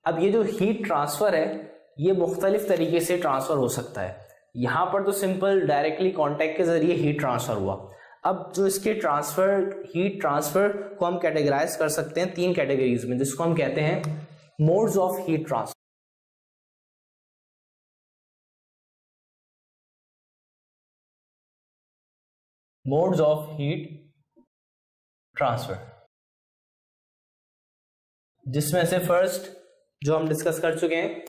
अब ये जो हीट ट्रांसफर है ये मुख्तलिफ तरीके से ट्रांसफर हो सकता है। यहाँ पर तो सिंपल डायरेक्टली कांटेक्ट के जरिए हीट ट्रांसफर हुआ। अब जो इसके हीट ट्रांसफर को हम कैटेगराइज कर सकते हैं 3 कैटेगरीज में, जिसको हम कहते हैं modes of heat transfer. Modes of heat transfer, जिसमें से फर्स्ट जो हम डिस्कस कर चुके हैं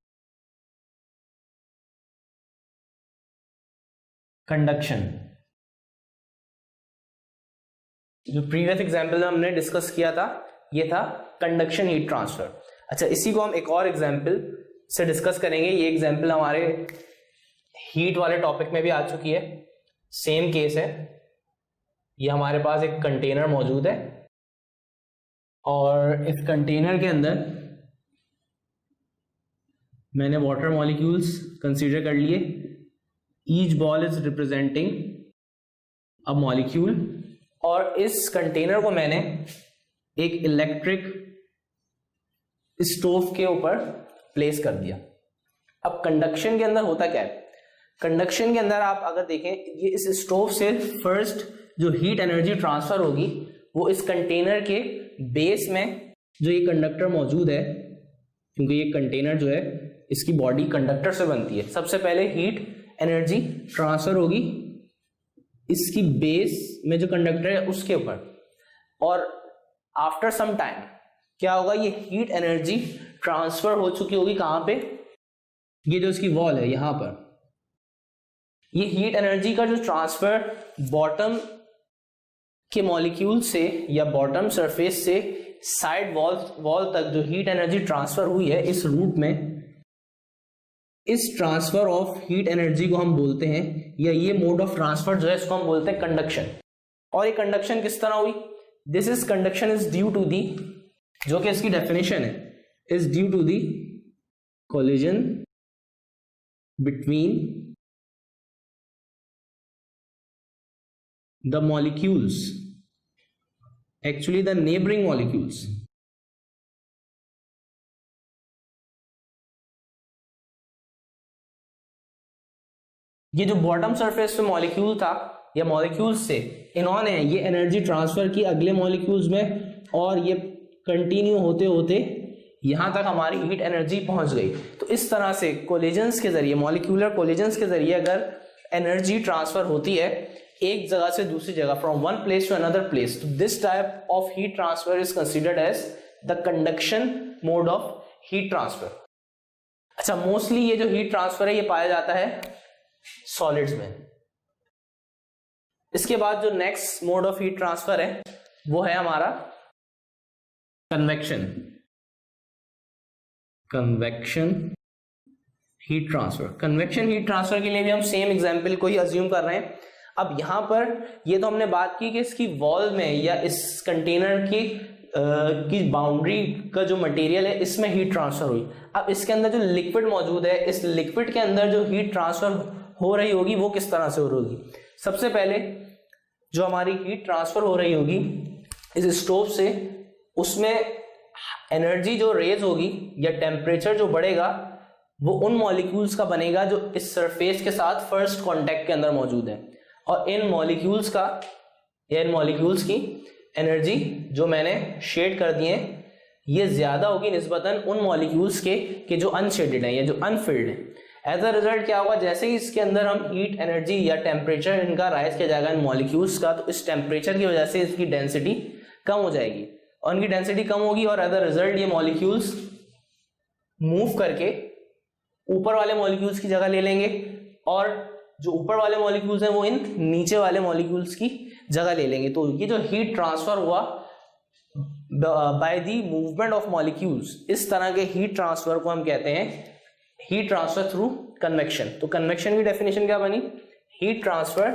कंडक्शन। जो प्रीवियस एग्जांपल में हमने डिस्कस किया था ये था कंडक्शन हीट ट्रांसफर। अच्छा, इसी को हम एक और एग्जांपल से डिस्कस करेंगे। ये एग्जांपल हमारे हीट वाले टॉपिक में भी आ चुकी है, सेम केस है। ये हमारे पास एक कंटेनर मौजूद है और इस कंटेनर के अंदर मैंने वाटर मॉलिक्यूल्स कंसीडर कर लिए। Each ball is representing a molecule और इस कंटेनर को मैंने एक इलेक्ट्रिक स्टोव के ऊपर प्लेस कर दिया। अब कंडक्शन के अंदर होता क्या है, कंडक्शन के अंदर आप अगर देखें ये इस स्टोव से फर्स्ट जो हीट एनर्जी ट्रांसफर होगी वो इस कंटेनर के बेस में जो ये कंडक्टर मौजूद है, क्योंकि ये कंटेनर जो है इसकी बॉडी कंडक्टर से बनती है, सबसे पहले हीट एनर्जी ट्रांसफर होगी इसकी बेस में जो कंडक्टर है उसके ऊपर, और आफ्टर सम टाइम क्या होगा, ये हीट एनर्जी ट्रांसफर हो चुकी होगी कहां पे, ये जो इसकी वॉल है यहां पर। ये हीट एनर्जी का जो ट्रांसफर बॉटम के मॉलिक्यूल से या बॉटम सरफेस से साइड वॉल तक जो हीट एनर्जी ट्रांसफर हुई है इस रूट में, इस ट्रांसफर ऑफ हीट एनर्जी को हम बोलते हैं, या ये मोड ऑफ ट्रांसफर जो है इसको हम बोलते हैं कंडक्शन। और ये कंडक्शन किस तरह हुई, this is conduction is due to the, जो कि इसकी डेफिनेशन है, is due to the collision between the molecules, actually the neighboring molecules, ये जो बॉटम सरफेस पे मॉलिक्यूल था या मॉलिक्यूल्स से इन्होंने ये एनर्जी ट्रांसफर की अगले मॉलिक्यूल्स में, और ये कंटिन्यू होते होते यहां तक हमारी हीट एनर्जी पहुंच गई। तो इस तरह से कोलिजन्स के जरिए, मॉलिक्यूलर कोलिजन्स के जरिए अगर एनर्जी ट्रांसफर होती है एक जगह से दूसरी जगह, from one place to another place, तो this type of heat transfer is considered as the conduction mode of heat transfer. अच्छा, मोस्टली ये जो हीट ट्रांसफर है ये पाया जाता है सॉलिड्स में। इसके बाद जो next mode of heat transfer है वो है हमारा convection heat transfer. Convection heat transfer के लिए भी हम सेम एग्जांपल को ही अज्यूम कर रहे हैं। अब यहां पर ये तो हमने बात की कि इसकी वॉल में या इस कंटेनर की बाउंड्री का जो मटेरियल है इसमें हीट ट्रांसफर हुई। अब इसके अंदर जो लिक्विड मौजूद है, इस लिक्विड के अंदर जो हीट ट्रांसफर हो रही होगी वो किस तरह से हो रही होगी। सबसे पहले जो हमारी हीट ट्रांसफर हो रही होगी इस स्टोव से, उसमें एनर्जी जो रेज होगी या टेम्परेचर जो बढ़ेगा वो उन मॉलिक्यूल्स का बनेगा जो इस सरफेस के साथ फर्स्ट कांटेक्ट के अंदर मौजूद है, और इन मॉलिक्यूल्स की एनर्जी जो मैंने शेड कर दिए ये ज्यादा होगी निस्बतन उन मॉलिक्यूल्स के जो अनशेडेड हैं या जो अनफिल्ड हैं। एज अ रिजल्ट क्या होगा, जैसे ही इसके अंदर हम हीट एनर्जी या टेम्परेचर इनका राइज किया जाएगा इन मॉलिक्यूल्स का, तो इस टेम्परेचर की वजह से इसकी डेंसिटी कम हो जाएगी, और इनकी डेंसिटी कम होगी और एज अ रिजल्ट ये मॉलिक्यूल्स मूव करके ऊपर वाले मॉलिक्यूल्स की जगह ले लेंगे, और जो ऊपर वाले मॉलिक्यूल्स हैं वो इन नीचे वाले मॉलिक्यूल्स की जगह ले लेंगे। तो ये जो हीट ट्रांसफर हुआ by the movement of molecules, इस तरह के हीट ट्रांसफर को हम कहते हैं हीट ट्रांसफर थ्रू कन्वेक्शन। तो कन्वेक्शन की डेफिनेशन क्या बनी, heat transfer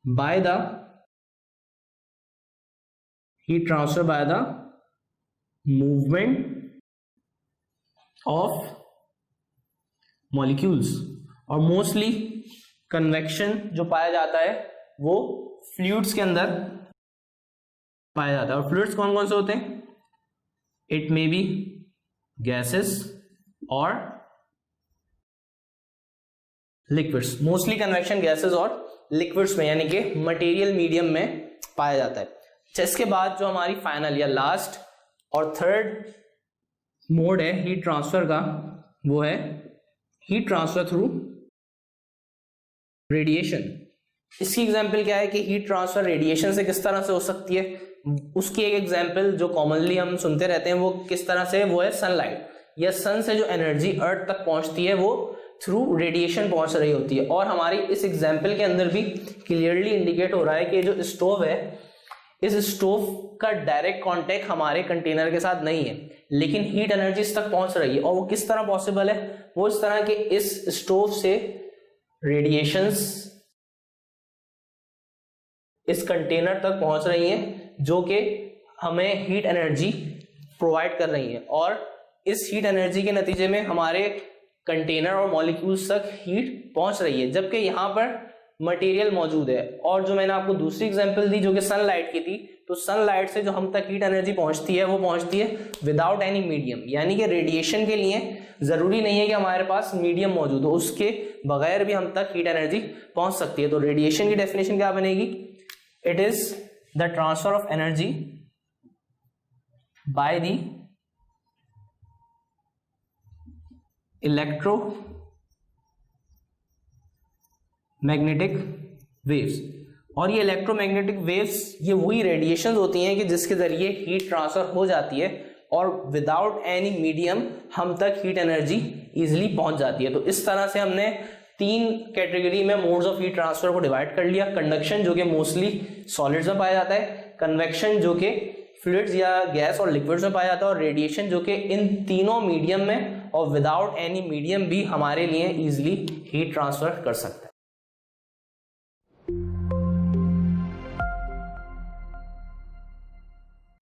by the movement of molecules. और मोस्टली कन्वेक्शन जो पाया जाता है वो फ्लूइड्स के अंदर पाया जाता है। और फ्लूइड्स कौन कौन से होते हैं, इट मे बी गैसेस और लिक्विड्स, मोस्टली कन्वेक्शन गैसेस और लिक्विड्स में यानी कि मटेरियल मीडियम में पाया जाता है। इसके बाद जो हमारी फाइनल या लास्ट और थर्ड मोड है हीट ट्रांसफर का, वो है हीट ट्रांसफर थ्रू रेडिएशन। इसकी एग्जांपल क्या है कि हीट ट्रांसफर रेडिएशन से किस तरह से हो सकती है, उसकी एक एग्जांपल जो कॉमनली हम सुनते रहते हैं वो किस तरह से, वो है सनलाइट, या सन से जो एनर्जी अर्थ तक पहुंचती है वो थ्रू रेडिएशन पहुंच रही होती है। और हमारी इस एग्जांपल के अंदर भी क्लियरली इंडिकेट हो रहा है कि जो स्टोव है, इस स्टोव का डायरेक्ट कांटेक्ट हमारे कंटेनर के साथ नहीं है, लेकिन हीट एनर्जी इस तक पहुंच रही है। और वो किस तरह पॉसिबल है, वो इस तरह के इस स्टोव से रेडिएशंस इस कंटेनर तक पहुंच रही हैं जो कि हमें हीट एनर्जी प्रोवाइड कर रही हैं, और इस हीट एनर्जी के नतीजे में हमारे कंटेनर और मॉलिक्यूल्स तक हीट पहुंच रही है, जबकि यहां पर मटेरियल मौजूद है। और जो मैंने आपको दूसरी एग्जांपल दी जो कि सनलाइट की थी, तो सनलाइट से जो हम तक हीट एनर्जी पहुंचती है वो पहुंचती है विदाउट एनी मीडियम, यानी कि रेडिएशन के लिए जरूरी नहीं है कि हमारे पास मीडियम मौजूद हो, उसके बगैर भी हम तक हीट एनर्जी पहुंच सकती है। तो रेडिएशन की डेफिनेशन क्या बनेगी, it is the transfer of energy by the electromagnetic waves. और ये इलेक्ट्रोमैग्नेटिक वेव्स ये वही रेडिएशंस होती हैं कि जिसके जरिए हीट ट्रांसफर हो जाती है और विदाउट एनी मीडियम हम तक हीट एनर्जी इजीली पहुंच जाती है। तो इस तरह से हमने तीन कैटेगरी में मोड्स ऑफ हीट ट्रांसफर को डिवाइड कर लिया। कंडक्शन जो कि मोस्टली सॉलिड्स में पाया जाता है, कन्वेक्शन जो कि फ्लूइड्स या गैस और लिक्विड्स में पाया जाता है, और रेडिएशन जो कि इन तीनों मीडियम में और विदाउट एनी मीडियम भी हमारे लिए इजीली हीट ट्रांसफर कर सकता है।